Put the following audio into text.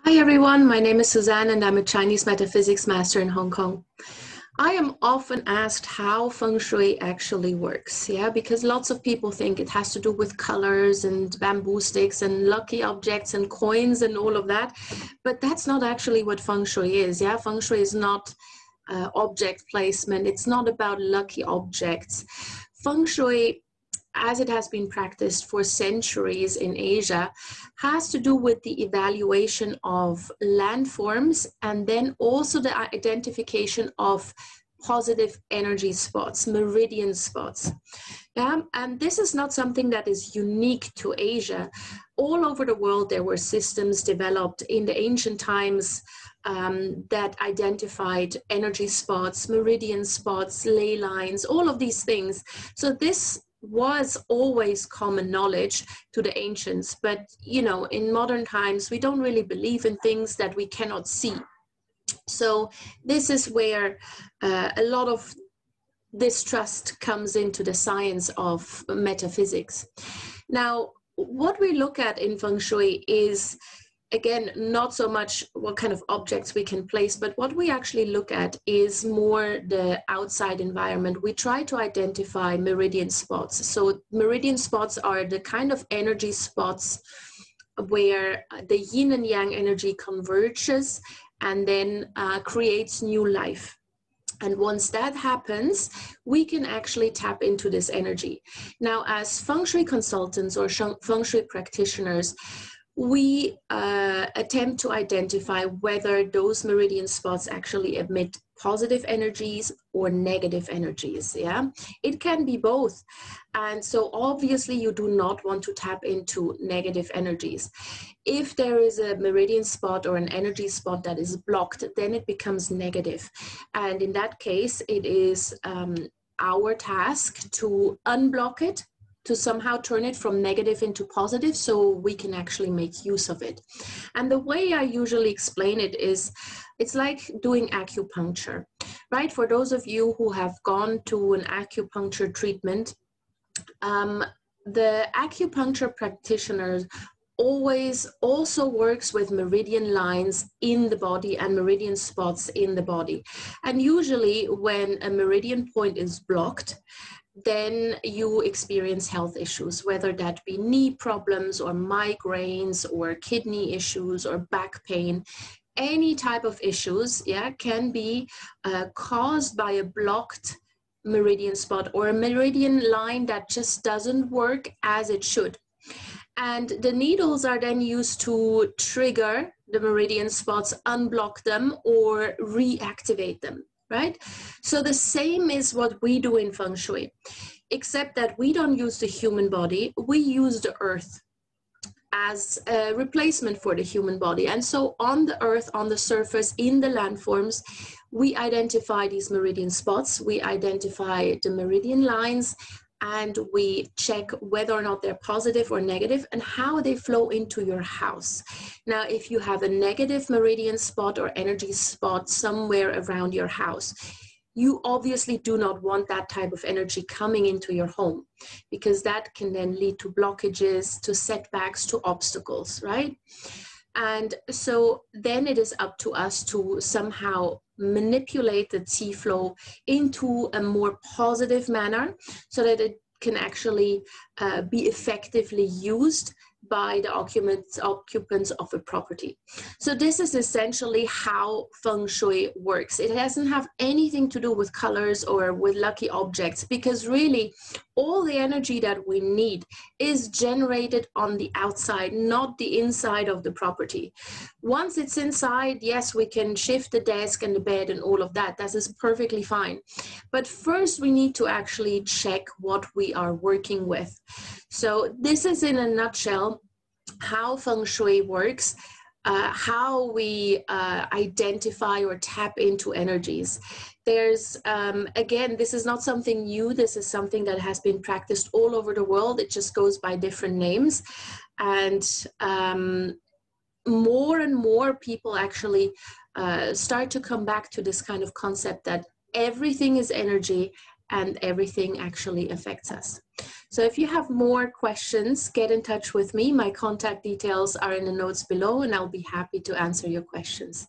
Hi everyone, my name is Suzanne and I'm a Chinese metaphysics master in Hong Kong. I am often asked how Feng Shui actually works, because lots of people think it has to do with colors and bamboo sticks and lucky objects and coins and all of that, but that's not actually what Feng Shui is, Feng Shui is not object placement, it's not about lucky objects. Feng Shui, as it has been practiced for centuries in Asia, has to do with the evaluation of landforms and then also the identification of positive energy spots, meridian spots. And this is not something that is unique to Asia. All over the world, there were systems developed in the ancient times that identified energy spots, meridian spots, ley lines, all of these things. So this was always common knowledge to the ancients, but in modern times we don't really believe in things that we cannot see. So this is where a lot of distrust comes into the science of metaphysics. Now, what we look at in Feng Shui is, again, not so much what kind of objects we can place, but what we actually look at is more the outside environment. We try to identify meridian spots. So meridian spots are the kind of energy spots where the yin and yang energy converges and then creates new life. And once that happens, we can actually tap into this energy. Now, as Feng Shui consultants or Feng Shui practitioners, we attempt to identify whether those meridian spots actually emit positive energies or negative energies, It can be both. And so obviously you do not want to tap into negative energies. If there is a meridian spot or an energy spot that is blocked, then it becomes negative. And in that case, it is our task to unblock it, to somehow turn it from negative into positive so we can actually make use of it. And the way I usually explain it is, it's like doing acupuncture, right? For those of you who have gone to an acupuncture treatment, the acupuncture practitioners always also works with meridian lines in the body and meridian spots in the body. And usually when a meridian point is blocked, then you experience health issues, whether that be knee problems or migraines or kidney issues or back pain. Any type of issues, can be caused by a blocked meridian spot or a meridian line that just doesn't work as it should. And the needles are then used to trigger the meridian spots, unblock them, or reactivate them, right? So the same is what we do in Feng Shui, except that we don't use the human body, we use the earth as a replacement for the human body. And so on the earth, on the surface, in the landforms, we identify these meridian spots, we identify the meridian lines, and we check whether or not they're positive or negative and how they flow into your house. Now, if you have a negative meridian spot or energy spot somewhere around your house, you obviously do not want that type of energy coming into your home, because that can then lead to blockages, to setbacks, to obstacles, right? And so then it is up to us to somehow manipulate the qi flow into a more positive manner so that it can actually be effectively used by the occupants of a property. So this is essentially how Feng Shui works. It doesn't have anything to do with colors or with lucky objects, because really all the energy that we need is generated on the outside, not the inside of the property. Once it's inside, yes, we can shift the desk and the bed and all of that. That is perfectly fine. But first we need to actually check what we are working with. So this is in a nutshell how Feng Shui works, how we identify or tap into energies. There's, again, this is not something new. This is something that has been practiced all over the world. It just goes by different names. And more and more people actually start to come back to this kind of concept that everything is energy, and everything actually affects us. So if you have more questions, get in touch with me. My contact details are in the notes below, and I'll be happy to answer your questions.